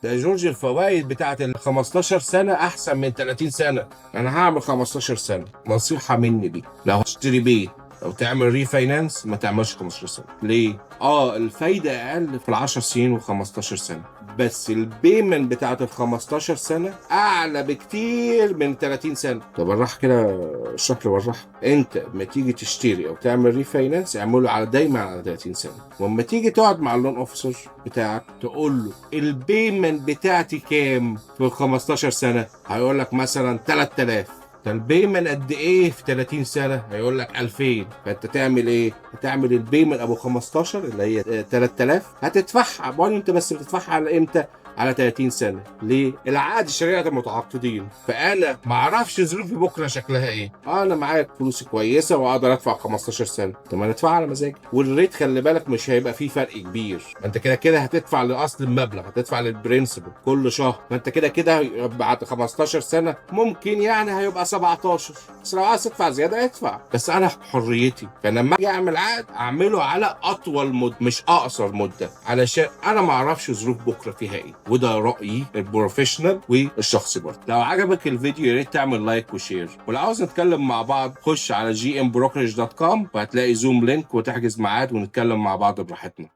ده يا جورج الفوائد بتاعت ال 15 سنة أحسن من 30 سنة. أنا هعمل 15 سنة، نصيحة مني دي، لو هتشتري بيت لو تعمل ريفاينانس ما تعملش 15 سنة. ليه؟ الفايدة أقل في ال 10 سنين و15 سنة، بس البيمنت بتاعت ال 15 سنة أعلى بكتير من 30 سنة. طب بالراحة كده، اشرح لي بالراحة. أنت لما تيجي تشتري أو تعمل ريفاينانس اعمله دايما على 30 سنة، واما تيجي تقعد مع اللون اوفيسر بتاعك تقول له البيمنت بتاعتي كام في 15 سنة، هيقول لك مثلا 3000. فالبيمنت قد ايه في 30 سنة؟ هيقول لك 2000. فانت تعمل ايه؟ هتعمل البيمنت ابو 15 اللي هي 3000 هتدفعها، انت بس بتدفعها على امتى؟ على 30 سنة. ليه؟ العقد شريعة المتعاقدين. فأنا ما أعرفش ظروفي بكرة شكلها إيه. أنا معايا فلوسي كويسة وأقدر أدفع 15 سنة، طب ما أنا أدفع على مزاجي. والريت خلي بالك مش هيبقى فيه فرق كبير، ما أنت كده كده هتدفع لأصل المبلغ، هتدفع للبرنسبل كل شهر، فأنت كده كده بعد 15 سنة ممكن يعني هيبقى 17. بس لو عايز تدفع زيادة ادفع، بس أنا حريتي. فلما أجي أعمل عقد أعمله على أطول مدة مش أقصر مدة، علشان أنا ما أعرفش ظروف بكرة فيها إيه. وده رأيي البروفيشنال والشخصي برضه. لو عجبك الفيديو يا ريت تعمل لايك وشير، ولو عاوز نتكلم مع بعض خش على gmbrokerage.com وهتلاقي زوم لينك وتحجز ميعاد ونتكلم مع بعض براحتنا.